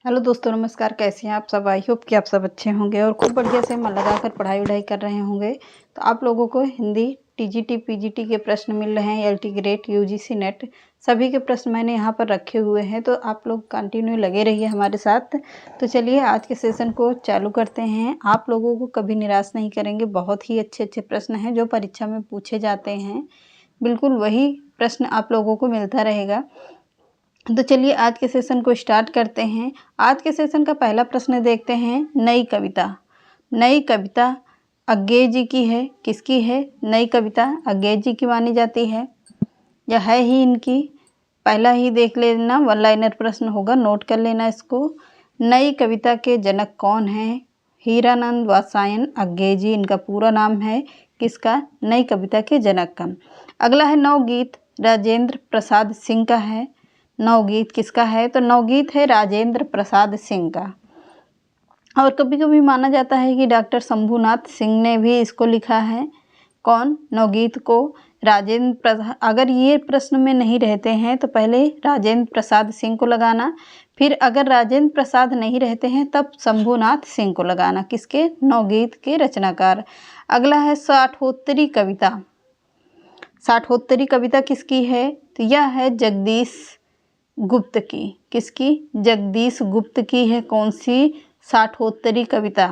Hello दोस्तों, नमस्कार। कैसे हैं आप सब? आई होप कि आप सब अच्छे होंगे और खूब बढ़िया से मन लगाकर पढ़ाई वढ़ाई कर रहे होंगे। तो आप लोगों को हिंदी टीजीटी पीजीटी के प्रश्न मिल रहे हैं, एलटी ग्रेड यूजीसी नेट सभी के प्रश्न मैंने यहाँ पर रखे हुए हैं। तो आप लोग कंटिन्यू लगे रहिए हमारे साथ। तो चलिए आज के सेशन को चालू करते हैं। आप लोगों को कभी निराश नहीं करेंगे। बहुत ही अच्छे अच्छे प्रश्न हैं जो परीक्षा में पूछे जाते हैं। बिल्कुल वही प्रश्न आप लोगों को मिलता रहेगा। तो चलिए आज के सेशन को स्टार्ट करते हैं। आज के सेशन का पहला प्रश्न देखते हैं। नई कविता। नई कविता अज्ञे जी की है। किसकी है? नई कविता अज्ञे जी की मानी जाती है या है ही इनकी। पहला ही देख लेना, वन लाइनर प्रश्न होगा, नोट कर लेना इसको। नई कविता के जनक कौन है? हीरानंद वात्स्यायन अज्ञे जी इनका पूरा नाम है। किसका? नई कविता के जनक का। अगला है नवगीत, राजेंद्र प्रसाद सिंह का है। नवगीत किसका है? तो नवगीत है राजेंद्र प्रसाद सिंह का। और कभी कभी माना जाता है कि डॉक्टर शंभुनाथ सिंह ने भी इसको लिखा है। कौन? नवगीत को राजेंद्र प्रसाद। अगर ये प्रश्न में नहीं रहते हैं तो पहले राजेंद्र प्रसाद सिंह को लगाना, फिर अगर राजेंद्र प्रसाद नहीं रहते हैं तब शंभुनाथ सिंह को लगाना। किसके? नवगीत के रचनाकार। अगला है साठोत्तरी कविता। साठोत्तरी कविता किसकी है? तो यह है जगदीश गुप्त की। किसकी? जगदीश गुप्त की है। कौन सी? साठोत्तरी कविता।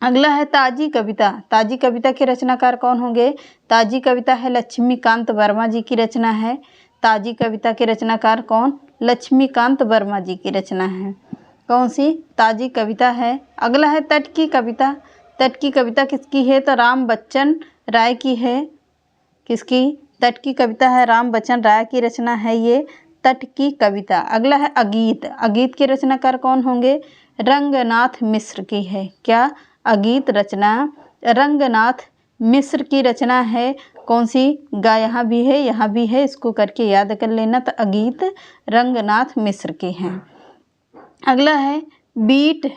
अगला है ताजी कविता। ताजी कविता के रचनाकार कौन होंगे? ताजी कविता है लक्ष्मीकांत वर्मा जी की रचना है। ताजी कविता के रचनाकार कौन? लक्ष्मीकांत वर्मा जी की रचना है। कौन सी? ताजी कविता है। अगला है तट की कविता। तट की कविता किसकी है? तो राम बच्चन राय की है। किसकी? तट की कविता है राम बच्चन राय की रचना है ये तट की कविता। अगला है अगीत। अगीत के रचनाकार कौन होंगे? रंगनाथ मिश्र की है। क्या? अगीत रचना रंगनाथ मिश्र की रचना है। कौन सी? गा यहाँ भी है, यहाँ भी है, इसको करके याद कर लेना। तो अगीत रंगनाथ मिश्र की है। अगला है बीट।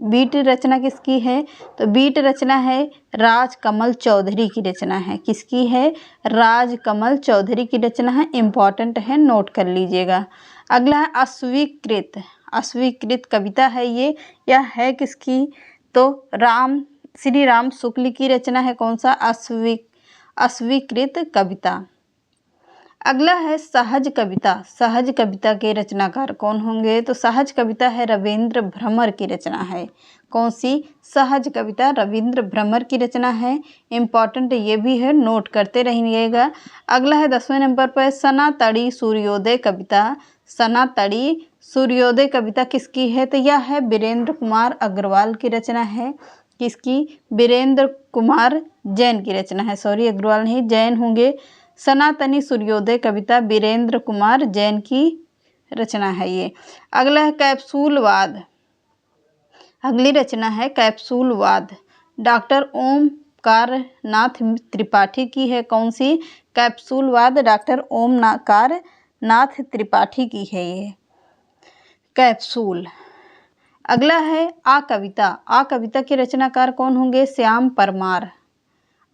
बीट रचना किसकी है? तो बीट रचना है राजकमल चौधरी की रचना है। किसकी है? राजकमल चौधरी की रचना है। इम्पॉर्टेंट है, नोट कर लीजिएगा। अगला है अस्वीकृत। अस्वीकृत कविता है ये। यह है किसकी? तो श्री राम शुक्ल की रचना है। कौन सा? अस्वीकृत कविता। अगला है सहज कविता। सहज कविता के रचनाकार कौन होंगे? तो सहज कविता है रविंद्र भ्रमर की रचना है। कौन सी? सहज कविता रविंद्र भ्रमर की रचना है। इम्पॉर्टेंट ये भी है, नोट करते रहिएगा। अगला है 10वें नंबर पर सनातड़ी सूर्योदय कविता। सनातड़ी सूर्योदय कविता किसकी है? तो यह है वीरेंद्र कुमार अग्रवाल की रचना है। किसकी? वीरेंद्र कुमार जैन की रचना है। सॉरी, अग्रवाल नहीं, जैन होंगे। सनातनी सूर्योदय कविता वीरेंद्र कुमार जैन की रचना है ये। अगला है कैप्सूलवाद। अगली रचना है कैप्सूलवाद, डॉक्टर ओमकार नाथ त्रिपाठी की है। कौन सी? कैप्सूलवाद डॉक्टर ओमकार नाथ त्रिपाठी की है ये कैप्सूल। अगला है आ कविता। आ कविता के रचनाकार कौन होंगे? श्याम परमार।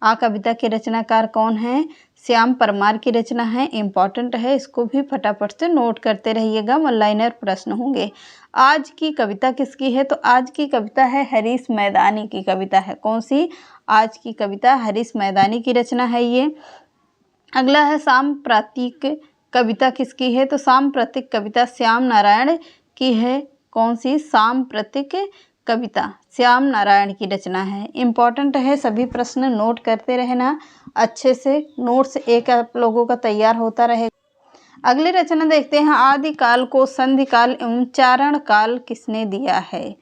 आ कविता के रचनाकार कौन है? श्याम परमार की रचना है। इम्पॉर्टेंट है, इसको भी फटाफट से नोट करते रहिएगा, वन लाइनर प्रश्न होंगे। आज की कविता किसकी है? तो आज की कविता है हरीश मैदानी की कविता है। कौन सी? आज की कविता हरीश मैदानी की रचना है ये। अगला है सांप्रतिक कविता किसकी है? तो सांप्रतिक कविता श्याम नारायण की है। कौन सी? सांप्रतिक कविता श्याम नारायण की रचना है। इम्पॉर्टेंट है, सभी प्रश्न नोट करते रहना अच्छे से। नोट्स एक आप लोगों का तैयार होता रहेगा। अगली रचना देखते हैं। आदिकाल को संधिकाल एवं चारण काल किसने दिया है?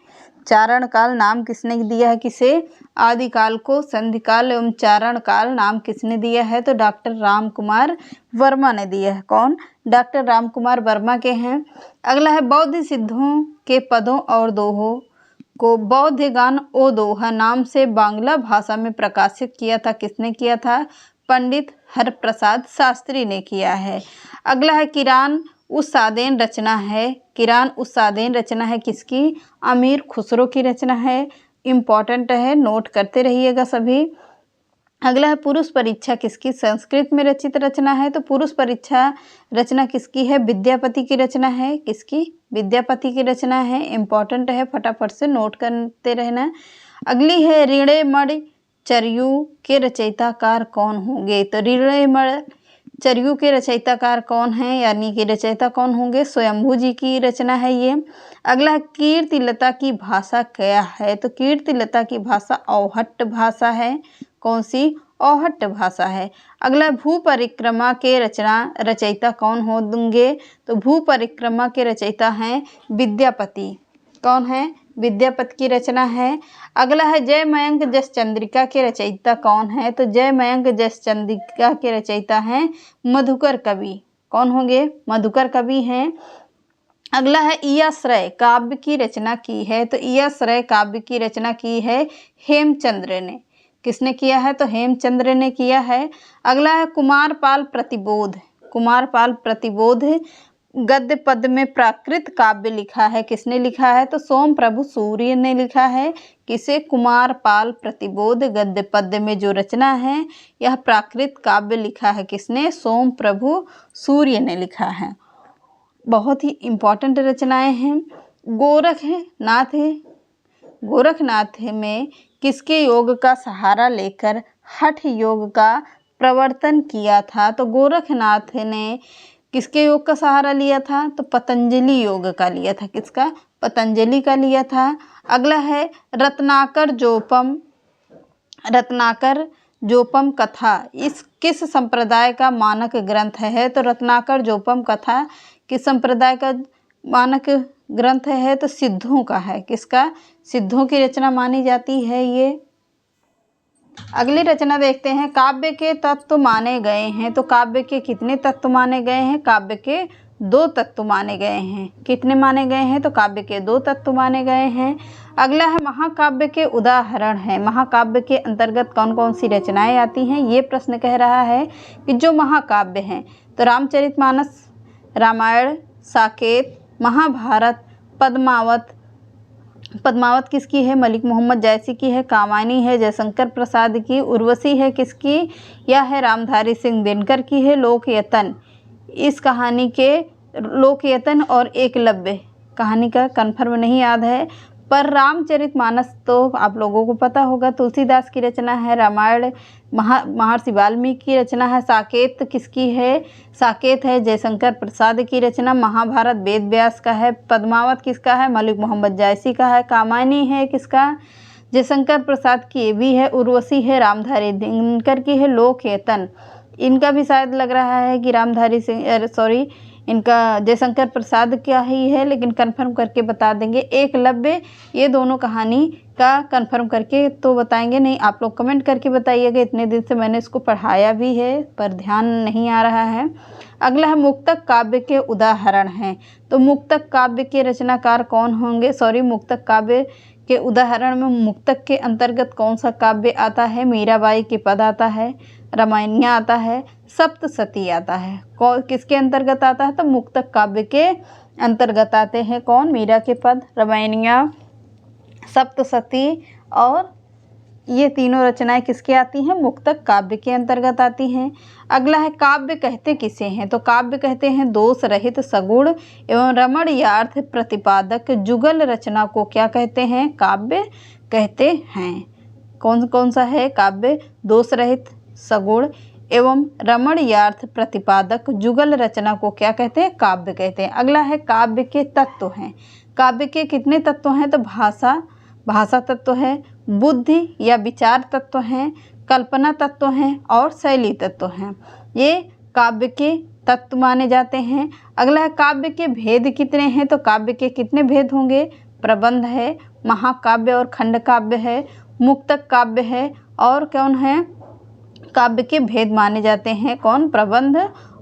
चारण काल नाम किसने दिया है? किसे? आदिकाल को संधिकाल एवं चारण काल नाम किसने दिया है? तो डॉक्टर राम कुमार वर्मा ने दिया है। कौन? डॉक्टर राम कुमार वर्मा के हैं। अगला है बौद्ध सिद्धों के पदों और दोहों को बौद्ध गान ओ दोहा नाम से बांग्ला भाषा में प्रकाशित किया था। किसने किया था? पंडित हरप्रसाद शास्त्री ने किया है। अगला है किरान उस्सादेन रचना है। किरान उस्सादेन रचना है किसकी? अमीर खुसरो की रचना है। इम्पॉर्टेंट है, नोट करते रहिएगा सभी। अगला है पुरुष परीक्षा किसकी संस्कृत में रचित रचना है। तो पुरुष परीक्षा रचना किसकी है, विद्यापति की रचना है। किसकी, विद्यापति की रचना है। इम्पॉर्टेंट है, फटाफट से नोट करते रहना। अगली है ऋणेमण चरयू के रचयिताकार कौन होंगे। तो ऋणेमण चरयू के रचयिताकार कौन हैं, यानी कि रचयिता कौन होंगे, स्वयंभू जी की रचना है ये। अगला है कीर्तिलता की भाषा क्या है। तो कीर्तिलता की भाषा औहट्ट भाषा है। कौन सी, औहट्ट भाषा है। अगला भू परिक्रमा के रचयिता कौन होंगे। तो भू परिक्रमा के रचयिता हैं विद्यापति। कौन है, विद्यापति की रचना है। अगला है जयमयंक जस चंद्रिका के रचयिता कौन है। तो जयमयंक जस चंद्रिका के रचयिता हैं मधुकर कवि। कौन होंगे, मधुकर कवि हैं। अगला है ईयाश्रय काव्य की रचना की है। तो ईयाश्रय काव्य की रचना की है हेमचंद्र ने। किसने किया है, तो हेमचंद्र ने किया है। अगला है कुमारपाल प्रतिबोध। कुमारपाल प्रतिबोध गद्य पद में प्राकृत काव्य लिखा है। किसने लिखा है, तो सोम प्रभु सूर्य ने लिखा है। किसे, कुमारपाल प्रतिबोध गद्य पद में जो रचना है यह प्राकृत काव्य लिखा है। किसने, सोम प्रभु सूर्य ने लिखा है। बहुत ही इम्पोर्टेंट रचनाएं हैं। गोरखनाथ में किसके योग का सहारा लेकर हठ योग का प्रवर्तन किया था। तो गोरखनाथ ने किसके योग का सहारा लिया था, तो पतंजलि योग का लिया था। किसका, पतंजलि का लिया था। अगला है रत्नाकर जोपम कथा इस किस संप्रदाय का मानक ग्रंथ है। तो रत्नाकर जोपम कथा किस संप्रदाय का मानक ग्रंथ है, तो सिद्धों का है। किसका, सिद्धों की रचना मानी जाती है ये। अगली रचना देखते हैं। काव्य के तत्व माने गए हैं। तो काव्य के कितने तत्व माने गए हैं, काव्य के 2 तत्व माने गए हैं। कितने माने गए हैं, तो काव्य के 2 तत्व माने गए हैं। अगला है महाकाव्य के उदाहरण है। महाकाव्य के अंतर्गत कौन कौन सी रचनाएं आती हैं, ये प्रश्न कह रहा है कि जो महाकाव्य हैं। तो रामचरितमानस, रामायण, साकेत, महाभारत, पद्मावत किसकी है, मलिक मोहम्मद जायसी की है। कामायनी है जयशंकर प्रसाद की। उर्वशी है किसकी, यह है रामधारी सिंह दिनकर की है। लोकयतन, इस कहानी के लोकयतन और एकलव्य कहानी का कन्फर्म नहीं याद है, पर रामचरितमानस तो आप लोगों को पता होगा, तुलसीदास की रचना है। रामायण महर्षि वाल्मीकि की रचना है। साकेत किसकी है, साकेत है जयशंकर प्रसाद की रचना। महाभारत वेद व्यास का है। पद्मावत किसका है, मलिक मोहम्मद जायसी का है। कामायनी है किसका, जयशंकर प्रसाद की ये भी है। उर्वशी है रामधारी दिनकर की है। लोकयतन इनका भी शायद लग रहा है कि रामधारी सिंह इनका जयशंकर प्रसाद क्या ही है, लेकिन कंफर्म करके बता देंगे। एकलव्य, ये दोनों कहानी का कंफर्म करके तो बताएंगे नहीं, आप लोग कमेंट करके बताइएगा। इतने दिन से मैंने इसको पढ़ाया भी है पर ध्यान नहीं आ रहा है। अगला है मुक्तक काव्य के उदाहरण हैं। तो मुक्तक काव्य के रचनाकार कौन होंगे, मुक्तक काव्य के उदाहरण में मुक्तक के अंतर्गत कौन सा काव्य आता है। मीराबाई के पद आता है, रामायणिया आता है, सप्तशती आता है। कौन किसके अंतर्गत आता है, तो मुक्तक काव्य के अंतर्गत आते हैं। कौन, मीरा के पद, रामायणिया, सप्तशती, और ये तीनों रचनाएं किसके आती हैं, मुक्तक काव्य के अंतर्गत आती हैं। अगला है काव्य कहते किसे हैं। तो काव्य कहते हैं दोष रहित सगुण एवं रमणीयार्थ प्रतिपादक जुगल रचना को क्या कहते हैं, काव्य कहते हैं। कौन कौन सा है काव्य, दोष रहित सगुण एवं रमणीयार्थ प्रतिपादक जुगल रचना को क्या कहते हैं, काव्य कहते हैं। अगला है काव्य के तत्व हैं। काव्य के कितने तत्व हैं, तो भाषा तत्व है, बुद्धि या विचार तत्व हैं, कल्पना तत्व हैं और शैली तत्व हैं। ये काव्य के तत्व माने जाते हैं। अगला है काव्य के भेद कितने हैं। तो काव्य के कितने भेद होंगे, प्रबंध है, महाकाव्य और खंड काव्य है, मुक्तक काव्य है, और कौन है, काव्य के भेद माने जाते हैं। कौन, प्रबंध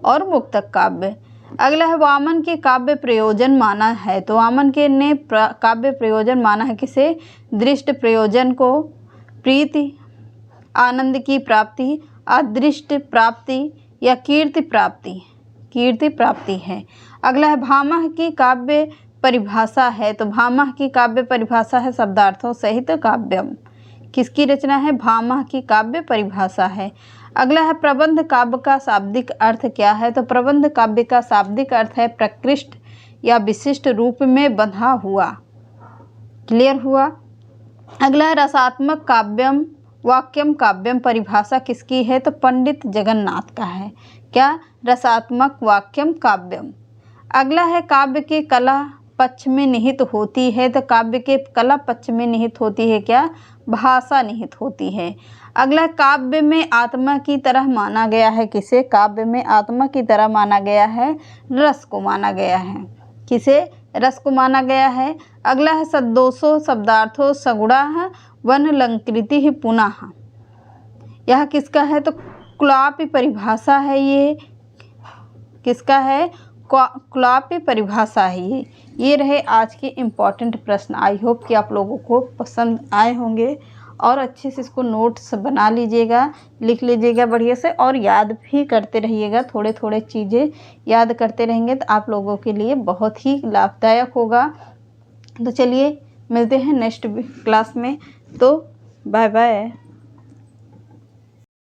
और मुक्तक काव्य। अगला है वामन के काव्य प्रयोजन माना है। तो वामन के ने काव्य प्रयोजन माना है किसे, दृष्ट प्रयोजन को, प्रीति आनंद की प्राप्ति, अदृष्ट प्राप्ति या कीर्ति प्राप्ति है। अगला है भामह की काव्य परिभाषा है। तो भामह की काव्य परिभाषा है शब्दार्थों सहित काव्यम। किसकी रचना है? भामह की काव्य परिभाषा है। अगला है प्रबंध काव्य का शाब्दिक अर्थ क्या है? तो प्रबंध काव्य का शाब्दिक अर्थ है प्रकृष्ट या विशिष्ट रूप में बंधा हुआ। क्लियर हुआ? अगला है रसात्मक काव्यम वाक्यम काव्यम परिभाषा किसकी है? तो पंडित जगन्नाथ का है। क्या? रसात्मक वाक्यम काव्यम। अगला है काव्य की कला पक्ष में निहित होती है। तो काव्य के कला पक्ष में निहित होती है क्या? भाषा निहित होती है। अगला काव्य में आत्मा की तरह माना गया है किसे? काव्य में आत्मा की तरह माना गया है रस को माना गया है। किसे? रस को माना गया है। अगला है सद्दोषो शब्दार्थो सगुणा वन लंकृति ही पुनः। यह किसका है? तो क्लाप्य परिभाषा है। ये किसका है? क्लाप्य परिभाषा है ये रहे आज के इम्पॉर्टेंट प्रश्न। आई होप कि आप लोगों को पसंद आए होंगे और अच्छे से इसको नोट्स बना लीजिएगा, लिख लीजिएगा बढ़िया से और याद भी करते रहिएगा। थोड़े थोड़े चीज़ें याद करते रहेंगे तो आप लोगों के लिए बहुत ही लाभदायक होगा। तो चलिए मिलते हैं नेक्स्ट क्लास में। तो बाय बाय।